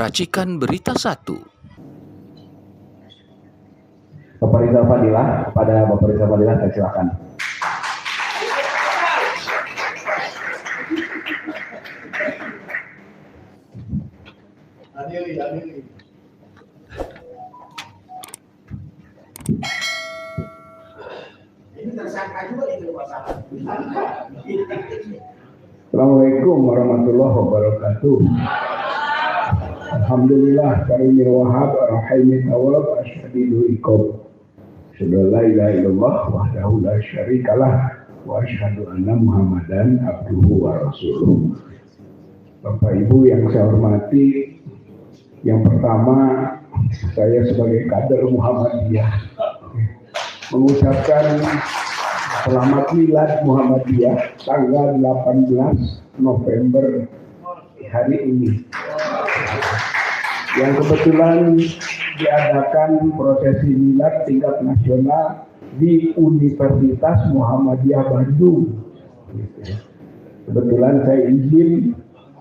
Racikan Berita 1. Bapak Rizal Fadilah, kepada Bapak Rizal Fadilah saya silakan. Adili. Ini tersangka juga ini masalah. Assalamualaikum warahmatullahi wabarakatuh. Alhamdulillah karimil wahab arhamit tawab asyhadu iqab. La ilaha illallah wahdahu la syarikalah wa asyhadu anna Muhammadan abduhu wa rasuluh. Bapak Ibu yang saya hormati, yang pertama saya sebagai kader Muhammadiyah mengucapkan selamat milad Muhammadiyah tanggal 18 November hari ini, yang kebetulan diadakan prosesi milad tingkat nasional di Universitas Muhammadiyah Bandung. Kebetulan saya izin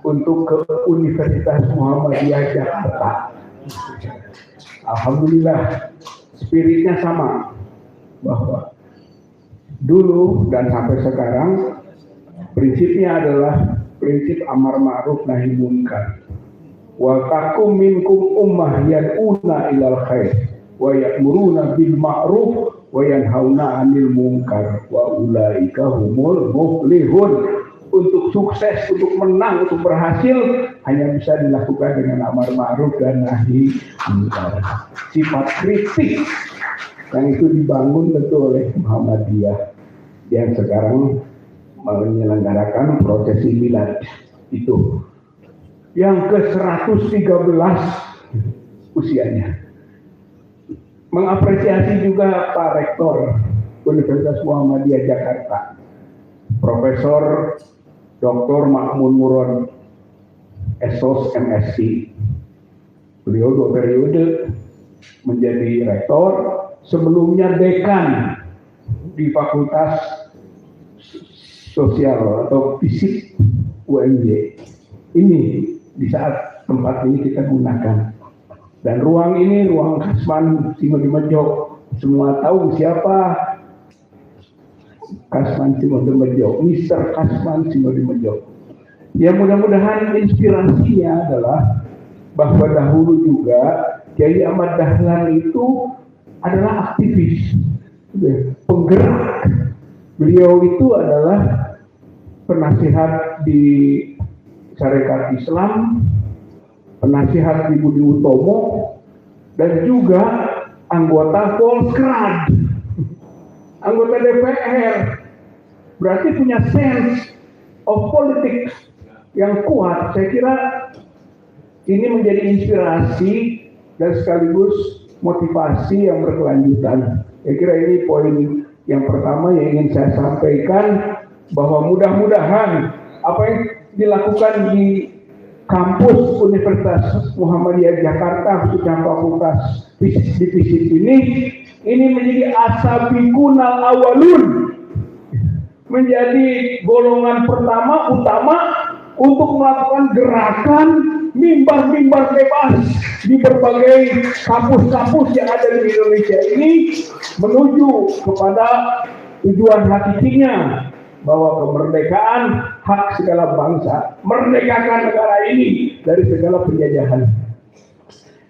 untuk ke Universitas Muhammadiyah Jakarta. Alhamdulillah, spiritnya sama, bahwa dulu dan sampai sekarang prinsipnya adalah prinsip amar ma'ruf nahi munkar. Wa takum minkum ummah yad'una ilal khair wa ya'muruna bil ma'ruf wa yanhauna 'anil munkar wa ulaika humul muflihun. Untuk sukses, untuk menang, untuk berhasil hanya bisa dilakukan dengan amar ma'ruf dan nahi munkar. Sifat kritik yang itu dibangun tentu oleh Muhammadiyah yang sekarang menyelenggarakan prosesi milad itu yang ke-113 usianya. Mengapresiasi juga Pak Rektor Universitas Muhammadiyah Jakarta, Profesor Dr. Makmun Muron, Esos MSc. Beliau 2 periode menjadi rektor, sebelumnya dekan di Fakultas Sosial atau Fisik UMY. Ini di saat tempat ini kita gunakan. Dan ruang ini ruang Kasman Simodimejo. Semua tahu siapa Kasman Simodimejo, Mr. Kasman Simodimejo. Ya, mudah-mudahan inspirasinya adalah bahwa dahulu juga Kiai Ahmad Dahlan itu adalah aktivis, penggerak. Beliau itu adalah penasihat di Syarikat Islam, penasihat di Budi Utomo, dan juga anggota Volkskrad, anggota DPR. Berarti punya sense of politics yang kuat. Saya kira ini menjadi inspirasi dan sekaligus motivasi yang berkelanjutan. Saya kira ini poin yang pertama yang ingin saya sampaikan, bahwa mudah-mudahan apa yang dilakukan di kampus Universitas Muhammadiyah Jakarta, khususnya Fakultas Fisik ini menjadi asabiqunal awalun, menjadi golongan pertama utama untuk melakukan gerakan mimbar-mimbar bebas di berbagai kampus-kampus yang ada di Indonesia ini, menuju kepada tujuan hakikinya, bahwa kemerdekaan hak segala bangsa, merdekakan negara ini dari segala penjajahan.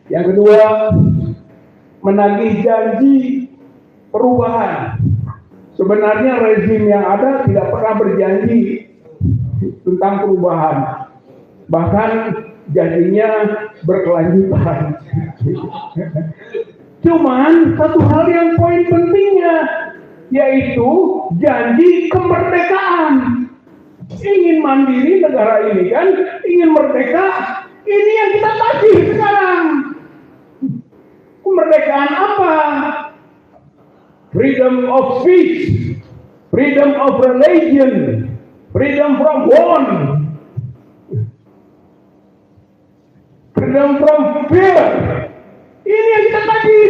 Yang kedua, menagih janji perubahan. Sebenarnya rezim yang ada tidak pernah berjanji tentang perubahan, bahkan janjinya berkelanjutan. Cuman satu hal yang poin pentingnya, yaitu janji kemerdekaan. Ingin mandiri negara ini kan, ingin merdeka, ini yang kita tagih sekarang. Kemerdekaan apa? Freedom of speech, freedom of religion, freedom from war, freedom from fear. Ini yang kita tagih.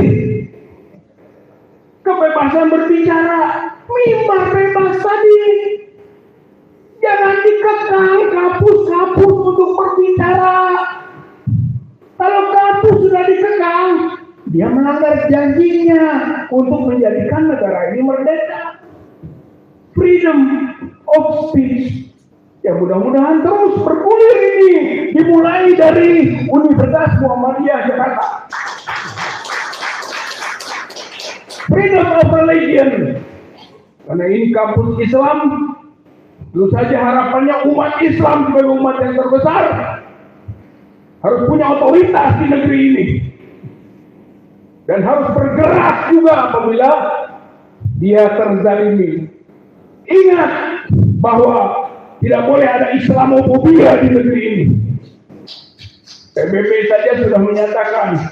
Kebebasan berbicara, mimbar bebas tadi. Jangan dikekang kampus-kampus untuk berbicara. Dia melanggar janjinya untuk menjadikan negara ini merdeka. Freedom of speech. Ya mudah-mudahan terus bergulir ini. Dimulai dari Universitas Muhammadiyah Jakarta. Freedom of religion. Karena ini kampus Islam. Tentu saja harapannya umat Islam sebagai umat yang terbesar harus punya otoritas di negeri ini. Dan harus bergerak juga apabila dia terzalimi. Ingat bahwa tidak boleh ada Islamofobia di negeri ini. PBB saja sudah menyatakan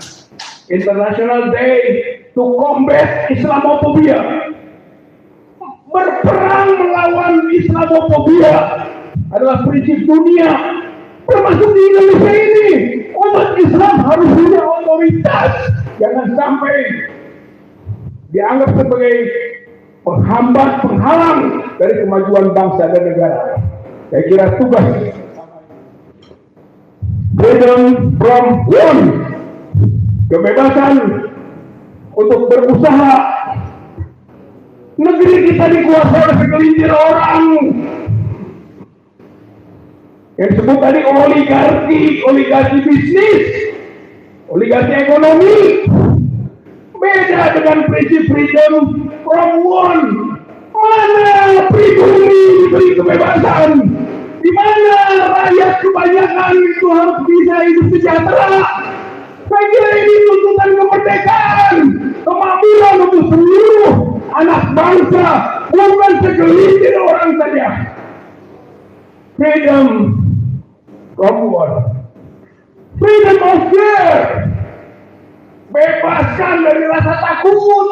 International Day to Combat Islamofobia. Berperang melawan Islamofobia adalah prinsip dunia, termasuk di Indonesia ini. Umat Islam harus punya otoritas. Jangan sampai dianggap sebagai penghambat, penghalang dari kemajuan bangsa dan negara. Saya kira tugas freedom from want, kebebasan untuk berusaha. Negeri kita dikuasai oleh segelintir orang yang disebut tadi oligarki bisnis, oligarki ekonomi. Beda dengan prinsip freedom from want. Mana pribumi diberi kebebasan, di mana rakyat kebanyakan itu harus bisa hidup sejahtera. Saya kira ini tuntutan kemerdekaan, kemakmuran untuk seluruh anak bangsa, bukan segelintir orang saja. Freedom from what? Freedom of fear. Bebaskan dari rasa takut.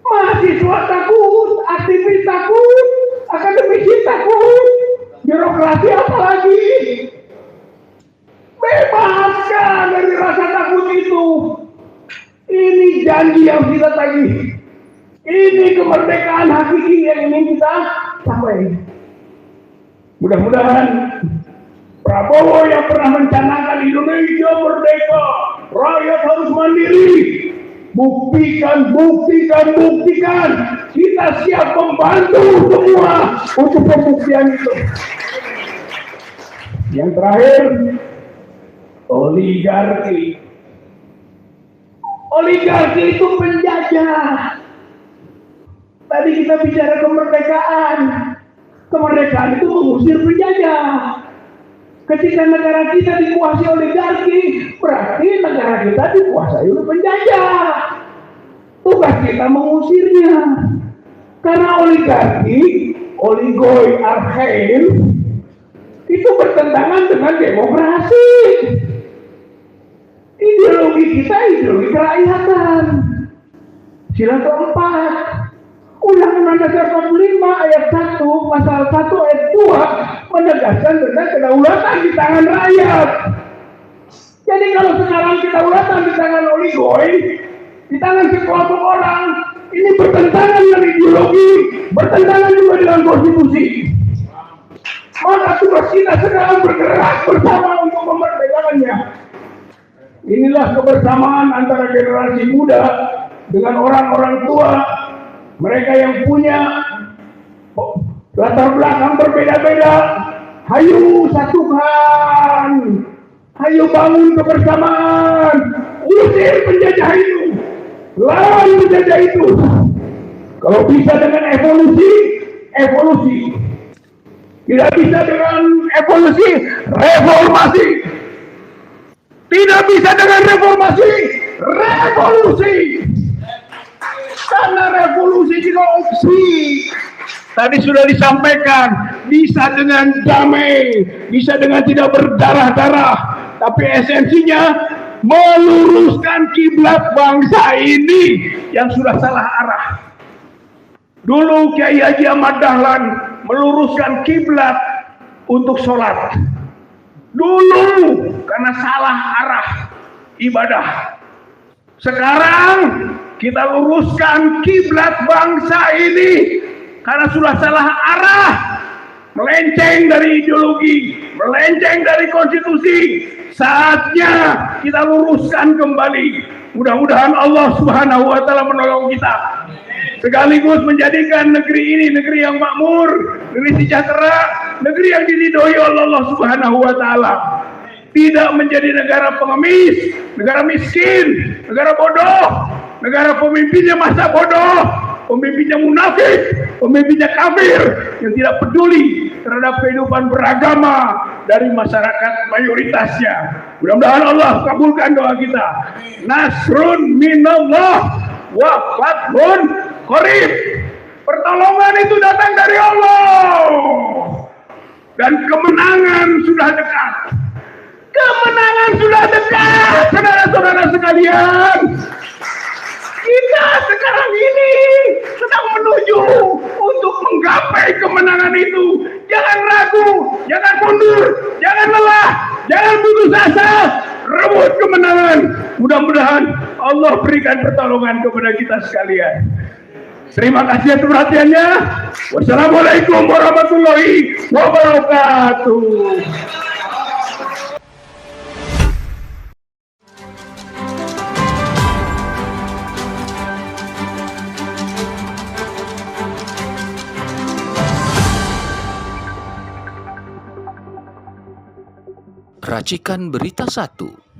Mahasiswa takut, aktivis takut, akademisi takut, birokrasi apalagi. Bebaskan dari rasa takut itu. Ini janji yang kita tagih. Ini kemerdekaan hakiki yang ingin kita capai. Mudah-mudahan Prabowo yang pernah mencanangkan Indonesia merdeka, rakyat harus mandiri. Buktikan. Kita siap membantu semua untuk pembuktian itu. Yang terakhir, oligarki. Oligarki itu penjajah. Tadi kita bicara kemerdekaan. Kemerdekaan itu mengusir penjajah. Ketika negara kita dikuasai oligarki, berarti negara kita dikuasai oleh penjajah. Tugas kita mengusirnya. Karena oligarki, oligoi archain, itu bertentangan dengan demokrasi. Ideologi kita ideologi kerakyatan. Sila keempat, Undang-Undang Dasar 45 ayat 1, pasal 1 ayat 2 menegaskan tentang kedaulatan di tangan rakyat. Jadi kalau sekarang kedaulatan di tangan oligoi, di tangan sekelompok orang, ini bertentangan dengan ideologi, bertentangan juga dengan konstitusi. Maka tugas kita sekarang bergerak bersama untuk memerdekakannya. Inilah kebersamaan antara generasi muda dengan orang-orang tua. Mereka yang punya latar belakang berbeda-beda. Hayu satukan. Hayu bangun kebersamaan. Usir penjajah itu. Lawan penjajah itu. Kalau bisa dengan evolusi. Tidak bisa dengan evolusi, reformasi. Tidak bisa dengan reformasi, revolusi. Karena revolusi juga opsi. Tadi sudah disampaikan, bisa dengan damai, bisa dengan tidak berdarah-darah, tapi esensinya meluruskan kiblat bangsa ini yang sudah salah arah. Dulu Kiai Haji Ahmad Dahlan meluruskan kiblat untuk sholat. Dulu karena salah arah ibadah. Sekarang kita luruskan kiblat bangsa ini karena sudah salah arah melenceng dari ideologi, melenceng dari konstitusi. Saatnya kita luruskan kembali. Mudah-mudahan Allah Subhanahu wa taala menolong kita. Sekaligus menjadikan negeri ini negeri yang makmur, negeri sejahtera, negeri yang diridhoi oleh Allah Subhanahu wa taala. Tidak menjadi negara pengemis, negara miskin, negara bodoh, negara pemimpinnya masa bodoh, pemimpinnya munafik, pemimpinnya kafir yang tidak peduli terhadap kehidupan beragama dari masyarakat mayoritasnya. Mudah-mudahan Allah kabulkan doa kita. Nasrun minallah wa fathun qarib. Pertolongan itu datang dari Allah dan kemenangan sudah dekat. Kemenangan sudah dekat, saudara-saudara sekalian. Kita sekarang ini sedang menuju untuk menggapai kemenangan itu. Jangan ragu, jangan mundur, jangan lelah, jangan putus asa. Rebut kemenangan. Mudah-mudahan Allah berikan pertolongan kepada kita sekalian. Terima kasih atas perhatiannya. Wassalamualaikum warahmatullahi wabarakatuh. Racikan Berita 1